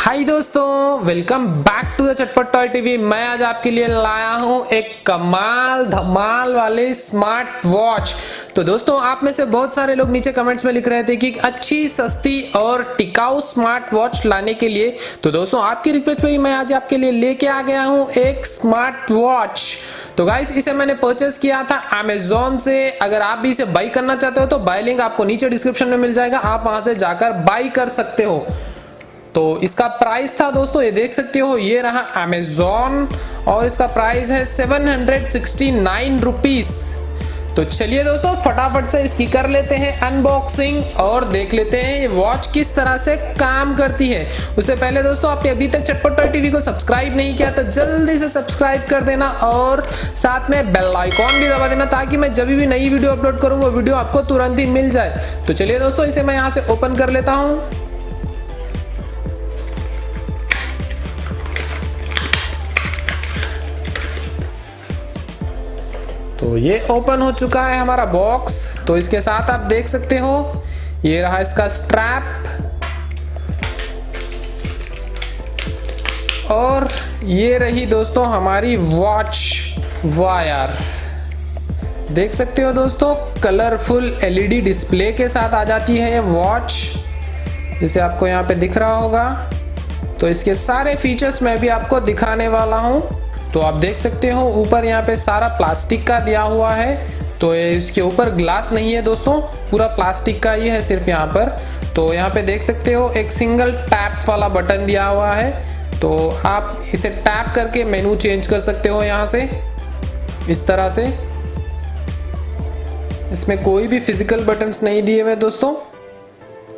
हाय दोस्तों, welcome back to the चटपट toy TV. मैं आज आपके लिए लाया हूं एक कमाल धमाल वाले स्मार्ट वॉच। तो दोस्तों, आप में से बहुत सारे लोग नीचे कमेंट्स में लिख रहे थे कि अच्छी, सस्ती और टिकाऊ स्मार्ट वॉच लाने के लिए। तो दोस्तों, आपकी रिक्वेस्ट पे मैं आज आपके लिए लेके आ गया हूं एक स्मार्ट वॉच। तो गाइस, इसे मैंने परचेस किया था अमेजोन से। अगर आप भी इसे बाई करना चाहते हो तो बाय लिंक आपको नीचे डिस्क्रिप्शन में मिल जाएगा, आप वहां से जाकर बाई कर सकते हो। तो इसका प्राइस था दोस्तों, ये देख सकते हो, ये रहा अमेजोन और इसका प्राइस है 769 रुपीस। तो चलिए दोस्तों, फटाफट से इसकी कर लेते हैं अनबॉक्सिंग और देख लेते हैं ये वॉच किस तरह से काम करती है। उससे पहले दोस्तों, आपने अभी तक चटपट टॉय टीवी को सब्सक्राइब नहीं किया तो जल्दी से सब्सक्राइब कर देना और साथ में बेल आइकॉन भी दबा देना, ताकि मैं जब भी नई वीडियो अपलोड करूं वो वीडियो आपको तुरंत ही मिल जाए। तो चलिए दोस्तों, इसे मैं यहाँ से ओपन कर लेता हूँ। तो ये ओपन हो चुका है हमारा बॉक्स। तो इसके साथ आप देख सकते हो, ये रहा इसका स्ट्रैप और ये रही दोस्तों हमारी वॉच वायर। देख सकते हो दोस्तों, कलरफुल एलईडी डिस्प्ले के साथ आ जाती है ये वॉच, जिसे आपको यहाँ पे दिख रहा होगा। तो इसके सारे फीचर्स मैं भी आपको दिखाने वाला हूँ। तो आप देख सकते हो, ऊपर यहाँ पे सारा प्लास्टिक का दिया हुआ है। तो इसके ऊपर ग्लास नहीं है दोस्तों, पूरा प्लास्टिक का ही है सिर्फ यहाँ पर। तो यहाँ पे देख सकते हो एक सिंगल टैप वाला बटन दिया हुआ है। तो आप इसे टैप करके मेनू चेंज कर सकते हो यहाँ से, इस तरह से। इसमें कोई भी फिजिकल बटन्स नहीं दिए हुए दोस्तों।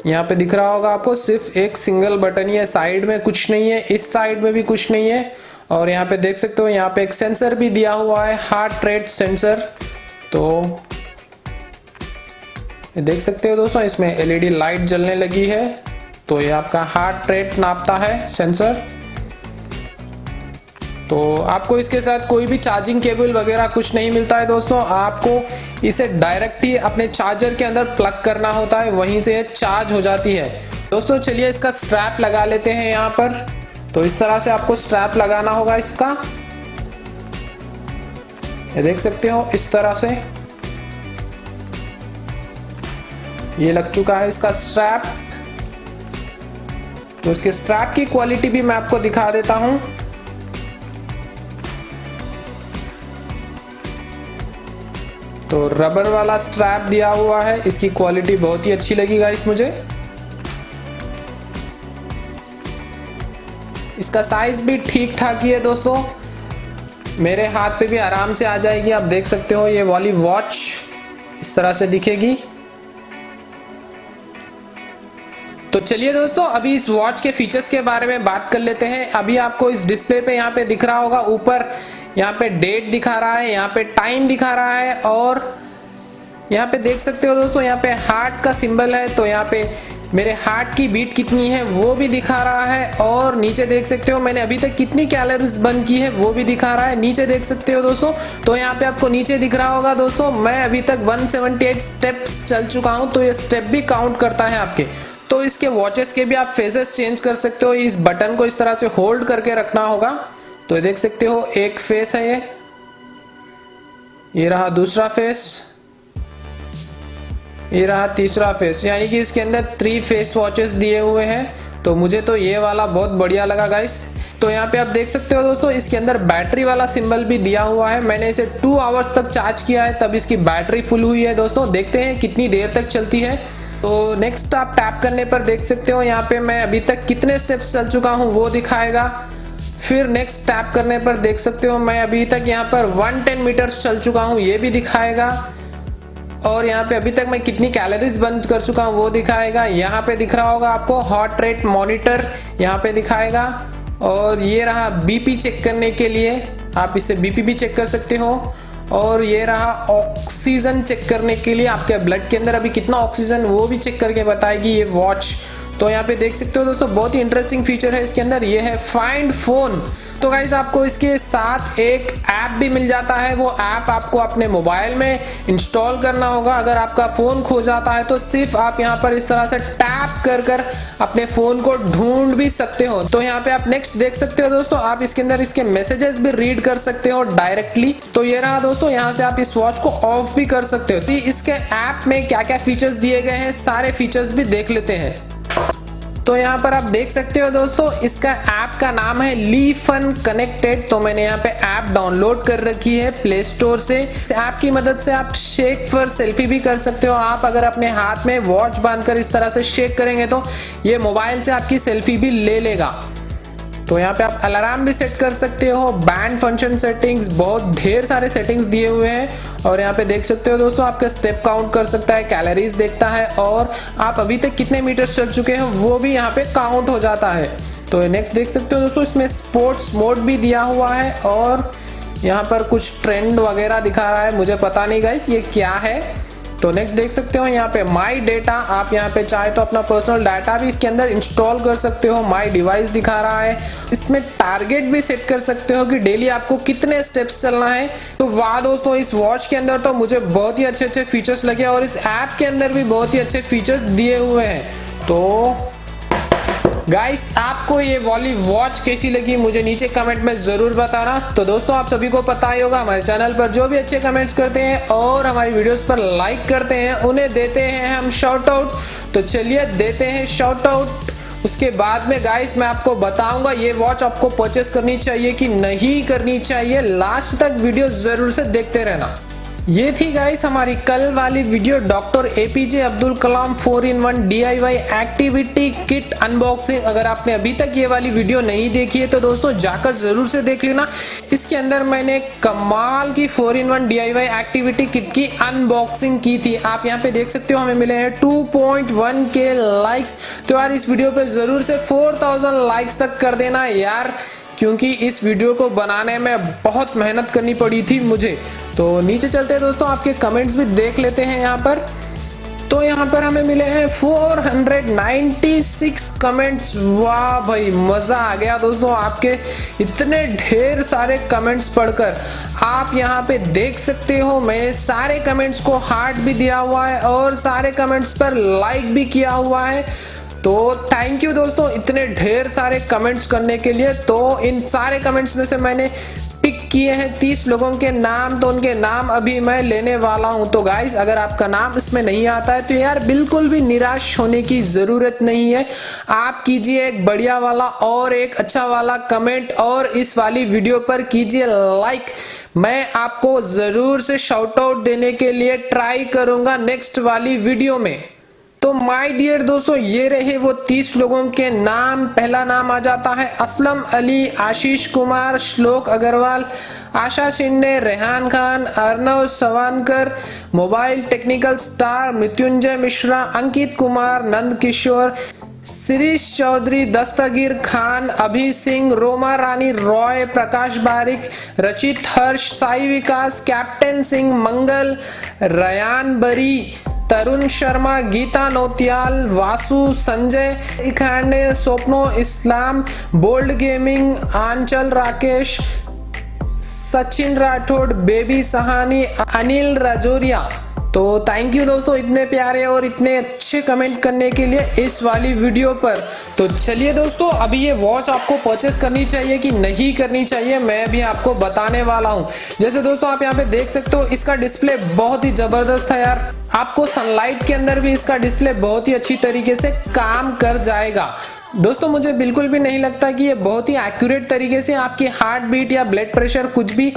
यहाँ पे दिख रहा होगा आपको, सिर्फ एक सिंगल बटन ही है, साइड में कुछ नहीं है, इस साइड में भी कुछ नहीं है। और यहाँ पे देख सकते हो, यहाँ पे एक सेंसर भी दिया हुआ है, हार्ट रेट सेंसर। तो ये देख सकते हो दोस्तों, इसमें एलईडी लाइट जलने लगी है। तो ये आपका हार्ट रेट नापता है सेंसर। तो आपको इसके साथ कोई भी चार्जिंग केबल वगैरह कुछ नहीं मिलता है दोस्तों। आपको इसे डायरेक्ट ही अपने चार्जर के अंदर प्लग करना होता है, वहीं से ये चार्ज हो जाती है। दोस्तों चलिए इसका स्ट्रैप लगा लेते हैं यहाँ पर। तो इस तरह से आपको स्ट्रैप लगाना होगा इसका, ये देख सकते हो, इस तरह से ये लग चुका है इसका स्ट्रैप। तो इसके स्ट्रैप की क्वालिटी भी मैं आपको दिखा देता हूं। तो रबर वाला स्ट्रैप दिया हुआ है, इसकी क्वालिटी बहुत ही अच्छी लगी गाइस मुझे। इसका साइज भी ठीक ठाक ही है दोस्तों, मेरे हाथ पे भी आराम से आ जाएगी। आप देख सकते हो, ये वाली वॉच इस तरह से दिखेगी। तो चलिए दोस्तों, अभी इस वॉच के फीचर्स के बारे में बात कर लेते हैं। अभी आपको इस डिस्प्ले पे यहाँ पे दिख रहा होगा, ऊपर यहाँ पे डेट दिखा रहा है, यहाँ पे टाइम दिखा रहा है और यहाँ पे देख सकते हो दोस्तों, यहाँ पे हार्ट का सिंबल है। तो यहाँ पे मेरे हार्ट की बीट कितनी है वो भी दिखा रहा है और नीचे देख सकते हो मैंने अभी तक कितनी कैलोरीज बर्न की है वो भी दिखा रहा है। नीचे देख सकते हो दोस्तों, तो यहाँ पे आपको नीचे दिख रहा होगा दोस्तों, मैं अभी तक 178 स्टेप्स चल चुका हूँ। तो ये स्टेप भी काउंट करता है आपके। तो इसके वॉचेस के भी आप फेसेस चेंज कर सकते हो। इस बटन को इस तरह से होल्ड करके रखना होगा। तो ये देख सकते हो, एक फेस है ये रहा दूसरा फेस, ये रहा तीसरा फेस, यानी कि इसके अंदर 3 फेस वॉचेस दिए हुए हैं। तो मुझे तो ये वाला बहुत बढ़िया लगा गाइस। तो यहाँ पे आप देख सकते हो दोस्तों, इसके अंदर बैटरी वाला सिंबल भी दिया हुआ है। मैंने इसे 2 आवर्स तक चार्ज किया है, तब इसकी बैटरी फुल हुई है दोस्तों। देखते हैं कितनी देर तक चलती है। तो नेक्स्ट आप टैप करने पर देख सकते हो, यहाँ पे मैं अभी तक कितने स्टेप्स चल चुका हूँ वो दिखाएगा। फिर नेक्स्ट टैप करने पर देख सकते हो, मैं अभी तक यहाँ पर 110 मीटर्स चल चुका हूँ, ये भी दिखाएगा। और यहाँ पे अभी तक मैं कितनी कैलोरीज बर्न कर चुका हूँ वो दिखाएगा। यहाँ पे दिख रहा होगा आपको हार्ट रेट मॉनिटर, यहाँ पे दिखाएगा। और ये रहा बीपी चेक करने के लिए, आप इससे बीपी भी चेक कर सकते हो। और ये रहा ऑक्सीजन चेक करने के लिए, आपके ब्लड के अंदर अभी कितना ऑक्सीजन वो भी चेक करके बताएगी ये वॉच। तो यहाँ पे देख सकते हो दोस्तों, बहुत ही इंटरेस्टिंग फीचर है इसके अंदर, ये है फाइंड फोन। तो गाइस आपको इसके साथ एक ऐप भी मिल जाता है। वो ऐप आपको अपने मोबाइल में इंस्टॉल करना होगा। अगर आपका फोन खो जाता है तो सिर्फ आप यहाँ पर इस तरह से टैप कर कर अपने फोन को ढूंढ भी सकते हो। तो यहाँ पे आप नेक्स्ट देख सकते हो दोस्तों, आप इसके अंदर इसके मैसेजेस भी रीड कर सकते हो डायरेक्टली। तो ये रहा दोस्तों, यहाँ से आप इस वॉच को ऑफ भी कर सकते हो। तो इसके ऐप में क्या क्या फीचर्स दिए गए हैं, सारे फीचर्स भी देख लेते हैं। तो यहाँ पर आप देख सकते हो दोस्तों, इसका ऐप का नाम है ली फन कनेक्टेड। तो मैंने यहाँ पे ऐप डाउनलोड कर रखी है प्ले स्टोर से। ऐप की मदद से आप शेक फॉर सेल्फी भी कर सकते हो। आप अगर अपने हाथ में वॉच बांधकर इस तरह से शेक करेंगे तो ये मोबाइल से आपकी सेल्फी भी ले लेगा। तो यहाँ पे आप अलार्म भी सेट कर सकते हो, बैंड फंक्शन सेटिंग्स, बहुत ढेर सारे सेटिंग्स दिए हुए हैं। और यहाँ पे देख सकते हो दोस्तों, आपका स्टेप काउंट कर सकता है, कैलोरीज देखता है और आप अभी तक कितने मीटर चल चुके हैं वो भी यहाँ पे काउंट हो जाता है। तो नेक्स्ट देख सकते हो दोस्तों, इसमें स्पोर्ट्स मोड भी दिया हुआ है और यहाँ पर कुछ ट्रेंड वगैरह दिखा रहा है, मुझे पता नहीं गाइस ये क्या है। तो नेक्स्ट देख सकते हो यहाँ पे माई डेटा, आप यहाँ पे चाहे तो अपना पर्सनल डाटा भी इसके अंदर इंस्टॉल कर सकते हो। माई डिवाइस दिखा रहा है, इसमें टारगेट भी सेट कर सकते हो कि डेली आपको कितने स्टेप्स चलना है। तो वाह दोस्तों, इस वॉच के अंदर तो मुझे बहुत ही अच्छे अच्छे फीचर्स लगे और इस ऐप के अंदर भी बहुत ही अच्छे फीचर्स दिए हुए हैं। तो गाइस आपको ये वाली वॉच कैसी लगी मुझे नीचे कमेंट में जरूर बताना। तो दोस्तों आप सभी को पता ही होगा, हमारे चैनल पर जो भी अच्छे कमेंट्स करते हैं और हमारी वीडियोस पर लाइक करते हैं उन्हें देते हैं हम शाउट आउट। तो चलिए देते हैं शाउट आउट। उसके बाद में गाइस मैं आपको बताऊंगा ये वॉच आपको परचेस करनी चाहिए कि नहीं करनी चाहिए। लास्ट तक वीडियो जरूर से देखते रहना। ये थी गाइस हमारी कल वाली video, doctor APJ Abdul Kalam 4-in-1 DIY activity kit unboxing. अगर आपने अभी तक ये वाली वीडियो नहीं देखी है तो दोस्तों जाकर जरूर से देख लेना। इसके अंदर मैंने कमाल की 4-in-1 DIY एक्टिविटी किट की अनबॉक्सिंग की थी। आप यहाँ पे देख सकते हो हमें मिले हैं 2.1K लाइक्स। तो यार इस वीडियो पे जरूर से 4000 लाइक्स तक कर देना यार, क्योंकि इस वीडियो को बनाने में बहुत मेहनत करनी पड़ी थी मुझे। तो नीचे चलते हैं दोस्तों, आपके कमेंट्स भी देख लेते हैं यहाँ पर। तो यहाँ पर हमें मिले हैं 496 कमेंट्स। वाह भाई मजा आ गया दोस्तों, आपके इतने ढेर सारे कमेंट्स पढ़कर। आप यहाँ पे देख सकते हो मैं सारे कमेंट्स को हार्ट भी दिया हुआ है और सारे कमेंट्स पर लाइक भी किया हुआ है। तो थैंक यू दोस्तों इतने ढेर सारे कमेंट्स करने के लिए। तो इन सारे कमेंट्स में से मैंने पिक किए हैं 30 लोगों के नाम, तो उनके नाम अभी मैं लेने वाला हूं। तो गाइस अगर आपका नाम इसमें नहीं आता है तो यार बिल्कुल भी निराश होने की जरूरत नहीं है। आप कीजिए एक बढ़िया वाला और एक अच्छा वाला कमेंट और इस वाली वीडियो पर कीजिए लाइक। मैं आपको जरूर से शाउट आउट देने के लिए ट्राई करूंगा नेक्स्ट वाली वीडियो में। तो माय डियर दोस्तों ये रहे वो 30 लोगों के नाम। पहला नाम आ जाता है Aslam Ali, Ashish Kumar, Shlok Agarwal, Asha Shinde, Rehan Khan, Arnav Sawankar, mobile technical star, Mrityunjay Mishra, Ankit Kumar, Nand Kishore, Shirish Chaudhary, Dastagir Khan, Abhi Singh, Roma Rani Roy, Prakash Barik, Rachit Harsh, Sai Vikas, captain Singh, Mangal, Ryan Bari, Tarun Sharma, Geeta Nautiyal, Vasu, Sanjay Khande, Swapno Islam, bold gaming, Aanchal Rakesh, Sachin Rathore, baby Sahani, Anil Rajoriya. तो थैंक यू दोस्तों इतने प्यारे और इतने अच्छे कमेंट करने के लिए इस वाली वीडियो पर। तो चलिए दोस्तों अभी ये वॉच आपको परचेस करनी चाहिए कि नहीं करनी चाहिए मैं भी आपको बताने वाला हूँ। जैसे दोस्तों आप यहाँ पे देख सकते हो इसका डिस्प्ले बहुत ही जबरदस्त है यार। आपको सनलाइट के अंदर भी इसका डिस्प्ले बहुत ही अच्छी तरीके से काम कर जाएगा। दोस्तों मुझे बिल्कुल भी नहीं लगता कि ये बहुत ही एक्यूरेट तरीके से आपकी हार्ट बीट या ब्लड प्रेशर कुछ भी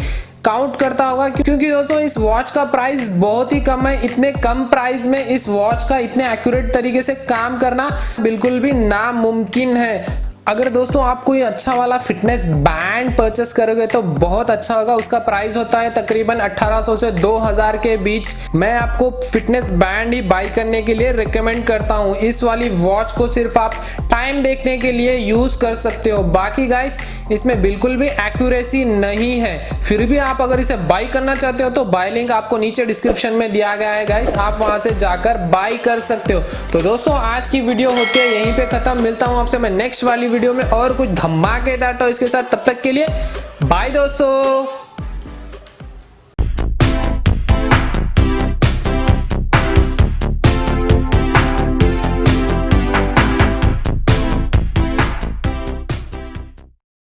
काउंट करता होगा, क्योंकि दोस्तों इस वॉच का प्राइस बहुत ही कम है। इतने कम प्राइस में इस वॉच का इतने एक्यूरेट तरीके से काम करना बिल्कुल भी नामुमकिन है। अगर दोस्तों आप कोई अच्छा वाला फिटनेस बैंड परचेस करोगे तो बहुत अच्छा होगा। उसका प्राइस होता है तकरीबन 1800 से 2000 के बीच। मैं आपको फिटनेस बैंड ही बाय करने के लिए रिकमेंड करता हूँ। इस वाली वॉच को सिर्फ आप टाइम देखने के लिए यूज कर सकते हो। बाकी गाइस इसमें बिल्कुल भी एक्यूरेसी नहीं है। फिर भी आप अगर इसे बाय करना चाहते हो तो बाय लिंक आपको नीचे डिस्क्रिप्शन में दिया गया है गाइस, आप वहां से जाकर बाय कर सकते हो। तो दोस्तों आज की वीडियो होती है यहीं पे खत्म। मिलता हूँ आपसे मैं नेक्स्ट वाली वीडियो में और कुछ धमाकेदार टॉयज के साथ। तब तक के लिए बाय दोस्तों।